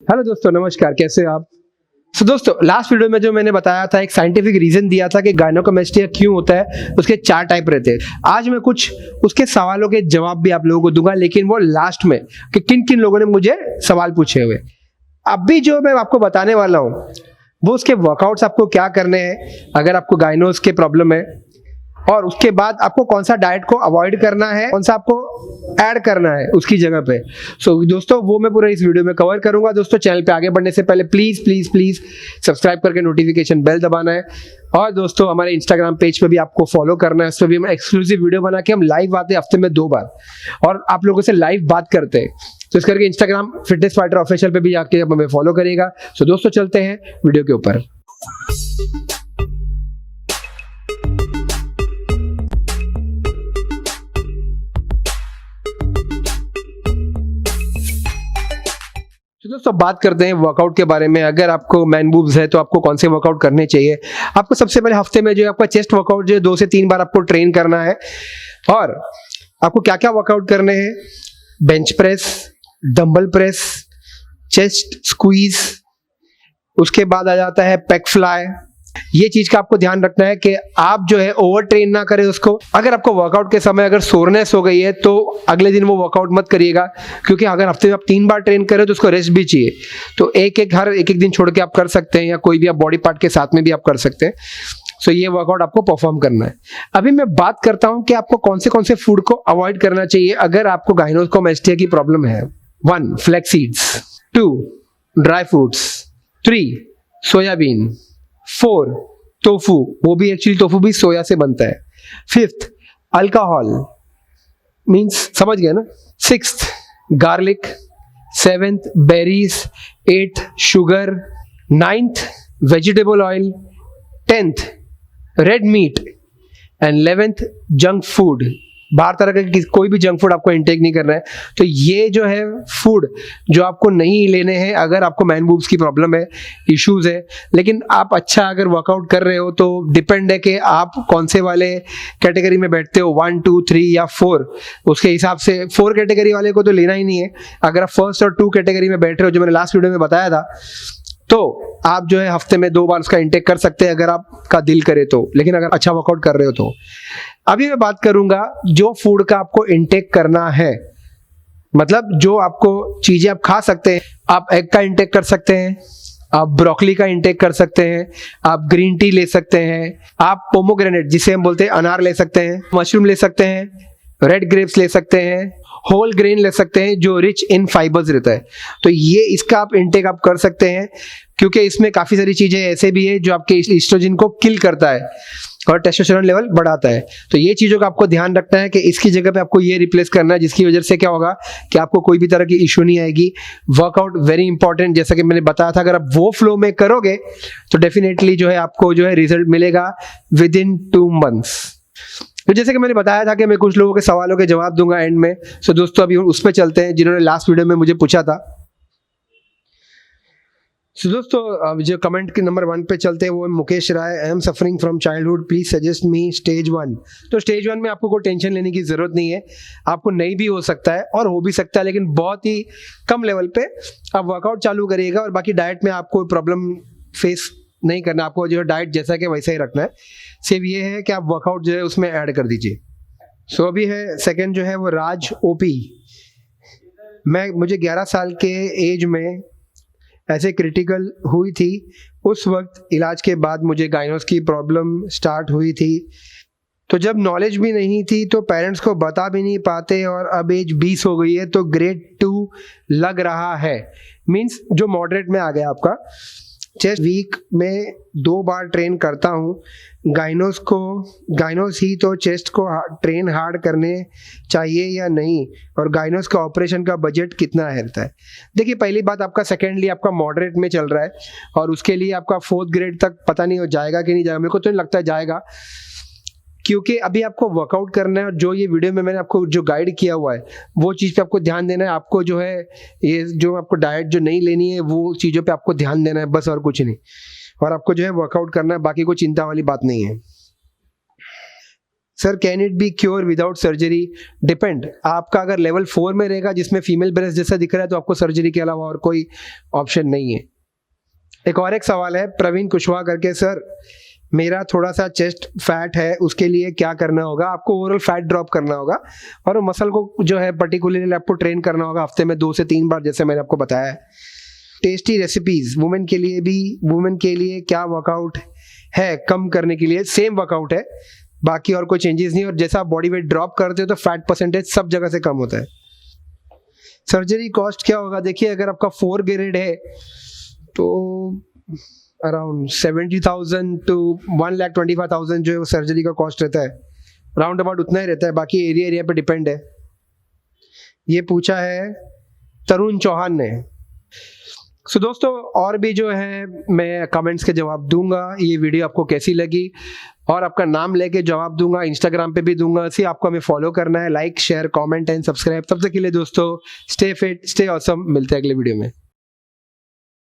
Hello दोस्तों, नमस्कार। कैसे हो आप? दोस्तों, लास्ट वीडियो में जो मैंने बताया था, एक साइंटिफिक रीजन दिया था कि गायनोकोमेस्टिया क्यों होता है, उसके 4 टाइप रहते हैं। आज मैं कुछ उसके सवालों के जवाब भी आप लोगों को दूंगा, लेकिन वो लास्ट में कि किन किन लोगों ने मुझे सवाल पूछे हुए। अभी जो मैं आपको बताने वाला हूँ वो उसके वर्कआउट्स आपको क्या करने हैं अगर आपको गायनोस के प्रॉब्लम है, और उसके बाद आपको कौन सा डाइट को अवॉइड करना है, कौन सा आपको ऐड करना है उसकी जगह पे। दोस्तों, वो मैं पूरा इस वीडियो में कवर करूंगा। दोस्तों, चैनल पे आगे बढ़ने से पहले प्लीज प्लीज प्लीज सब्सक्राइब करके नोटिफिकेशन बेल दबाना है। और दोस्तों, हमारे इंस्टाग्राम पेज पे भी आपको फॉलो करना है। उस पर भी हम एक्सक्लूसिव वीडियो बना के हम लाइव आते हैं हफ्ते में 2 बार, और आप लोगों से लाइव बात करते हैं। तो इस करके इंस्टाग्राम फिटनेस फाइटर ऑफिशियल पे भी जाके हमें फॉलो करिएगा। दोस्तों, चलते हैं वीडियो के ऊपर। दोस्तों, बात करते हैं वर्कआउट के बारे में। अगर आपको मैन बूब्स है तो आपको कौन से वर्कआउट करने चाहिए। आपको सबसे पहले हफ्ते में जो है आपका चेस्ट वर्कआउट जो है 2 से 3 बार आपको ट्रेन करना है। और आपको क्या क्या वर्कआउट करने हैं? Bench press, dumbbell press, chest squeeze, उसके बाद आ जाता है पेक फ्लाई। ये चीज का आपको ध्यान रखना है कि आप जो है ओवर ट्रेन ना करें उसको। अगर आपको वर्कआउट के समय अगर सोरनेस हो गई है तो अगले दिन वो वर्कआउट मत करिएगा, क्योंकि अगर हफ्ते में आप 3 बार ट्रेन करें तो उसको रेस्ट भी चाहिए। तो हर एक दिन छोड़ के आप कर सकते हैं, या कोई भी आप बॉडी पार्ट के साथ में भी आप कर सकते हैं। ये वर्कआउट आपको परफॉर्म करना है। अभी मैं बात करता हूं कि आपको कौन से फूड को अवॉइड करना चाहिए अगर आपको गायनोकोमेस्टिया की प्रॉब्लम है। 1. Flax seeds, 2. Dry fruits, 3. Soybean, 4. Tofu, वो भी एक्चुअली टोफू भी सोया से बनता है। 5th. अल्कोहल, मींस समझ गए ना। 6th. Garlic, 7th. Berries, 8th. Sugar, 9th. Vegetable oil, 10th. Red meat, and 11th. Junk food. बाहर तरह का कोई भी जंक फूड आपको इंटेक नहीं करना है। तो ये जो है फूड जो आपको नहीं लेने हैं अगर आपको मैन बूब्स की प्रॉब्लम है, इश्यूज है। लेकिन आप अच्छा अगर वर्कआउट कर रहे हो तो डिपेंड है कि आप कौन से वाले कैटेगरी में बैठते हो, 1, 2, 3 या 4। उसके हिसाब से 4 कैटेगरी वाले को तो लेना ही नहीं है। अगर आप 1st और 2 कैटेगरी में बैठ रहे हो, जो मैंने लास्ट वीडियो में बताया था, तो आप जो है हफ्ते में 2 बार उसका इंटेक कर सकते हैं अगर आपका दिल करे तो, लेकिन अगर अच्छा वर्कआउट कर रहे हो तो। अभी मैं बात करूंगा जो फूड का आपको इंटेक करना है, मतलब जो आपको चीजें आप खा सकते हैं। आप एग का इंटेक कर सकते हैं, आप ब्रोकली का इंटेक कर सकते हैं, आप ग्रीन टी ले सकते हैं, आप पोमोग्रेनेट जिसे हम बोलते हैं अनार ले सकते हैं, मशरूम ले सकते हैं, रेड ग्रेप्स ले सकते हैं, होल ग्रेन ले सकते हैं जो रिच इन फाइबर्स रहता है। तो ये इसका आप इंटेक आप कर सकते हैं, क्योंकि इसमें काफी सारी चीजें ऐसे भी है जो आपके ईस्ट्रोजन को किल करता है और टेस्टोस्टेरोन लेवल बढ़ाता है। तो ये चीजों का आपको ध्यान रखना है कि इसकी जगह पे आपको ये रिप्लेस करना है, जिसकी वजह से क्या होगा कि आपको कोई भी तरह की इशू नहीं आएगी। वर्कआउट वेरी इंपॉर्टेंट, जैसा कि मैंने बताया था, अगर आप वो फ्लो में करोगे तो डेफिनेटली जो है आपको जो है रिजल्ट मिलेगा विद इन 2 months। तो जैसे कि मैंने बताया था कि मैं कुछ लोगों के सवालों के जवाब दूंगा एंड में। दोस्तों, अभी उस पर चलते हैं जिन्होंने लास्ट वीडियो में मुझे पूछा था। दोस्तों, अब जो कमेंट के नंबर 1 पे चलते हैं वो है Mukesh Rai. I am suffering from childhood, please suggest me stage 1। तो स्टेज 1 में आपको कोई टेंशन लेने की जरूरत नहीं है। आपको नहीं भी हो सकता है और हो भी सकता है, लेकिन बहुत ही कम लेवल पे आप वर्कआउट चालू करिएगा, और बाकी डाइट में आपको प्रॉब्लम फेस नहीं करना। आपको जो है डाइट जैसा कि वैसा ही रखना है। सिर्फ ये है कि आप वर्कआउट जो है उसमें ऐड कर दीजिए। अभी है सेकंड जो है वो राज ओपी। मुझे 11 साल के एज में ऐसे क्रिटिकल हुई थी। उस वक्त इलाज के बाद मुझे गायनोस की प्रॉब्लम स्टार्ट हुई थी। तो जब नॉलेज भी नहीं थी तो पेरेंट्स को बता भी नहीं पाते, और अब एज 20 हो गई है तो ग्रेड 2 लग रहा है, मीन्स जो मॉडरेट में आ गया आपका। चेस्ट वीक में 2 बार ट्रेन करता हूँ। गायनोस ही तो चेस्ट को ट्रेन हार्ड करने चाहिए या नहीं, और गायनोस का ऑपरेशन का बजट कितना रहता है? देखिए, पहली बात, आपका सेकेंडली आपका मॉडरेट में चल रहा है, और उसके लिए आपका 4th ग्रेड तक पता नहीं हो जाएगा कि नहीं जाएगा। मेरे को तो नहीं लगता जाएगा, क्योंकि अभी आपको वर्कआउट करना है। और जो ये वीडियो में मैंने आपको जो गाइड किया हुआ है वो चीज़ पे आपको ध्यान देना है। आपको जो है ये जो आपको डाइट जो नहीं लेनी है वो चीज़ों पे आपको ध्यान देना है, बस, और कुछ नहीं। और आपको जो है वर्कआउट करना है, बाकी कोई चिंता वाली बात नहीं है। Sir can it be cure without surgery? Depend, आपका अगर लेवल 4 में रहेगा जिसमें फीमेल ब्रेस्ट जैसा दिख रहा है तो आपको सर्जरी के अलावा और कोई ऑप्शन नहीं है। एक सवाल है प्रवीण कुशवाहा करके, सर मेरा थोड़ा सा चेस्ट फैट है, उसके लिए क्या करना होगा? आपको ओवरऑल फैट ड्रॉप करना होगा और मसल को जो है पर्टिकुलरली आपको ट्रेन करना होगा हफ्ते में 2 से 3 बार, जैसे मैंने आपको बताया है। टेस्टी रेसिपीज वुमेन के लिए भी, वुमेन के लिए क्या वर्कआउट है कम करने के लिए? सेम वर्कआउट है, बाकी और कोई चेंजेस नहीं। और जैसा आप बॉडी वेट ड्रॉप करते हो तो फैट परसेंटेज सब जगह से कम होता है। सर्जरी कॉस्ट क्या होगा? देखिए अगर आपका 4 ग्रेड है तो अराउंड 70,000 टू 1,25,000 जो है वो सर्जरी का कॉस्ट रहता है, राउंड अबाउट उतना ही रहता है, बाकी एरिया पे डिपेंड है। ये पूछा है तरुण चौहान ने। सो दोस्तों और भी जो है मैं कमेंट्स के जवाब दूंगा। ये वीडियो आपको कैसी लगी और आपका नाम लेके जवाब दूंगा, इंस्टाग्राम पे भी दूंगा। इसी आपको हमें फॉलो करना है, like share comment and subscribe. तब तक के लिए दोस्तों स्टे फिट स्टे ऑसम, मिलते हैं अगले वीडियो में।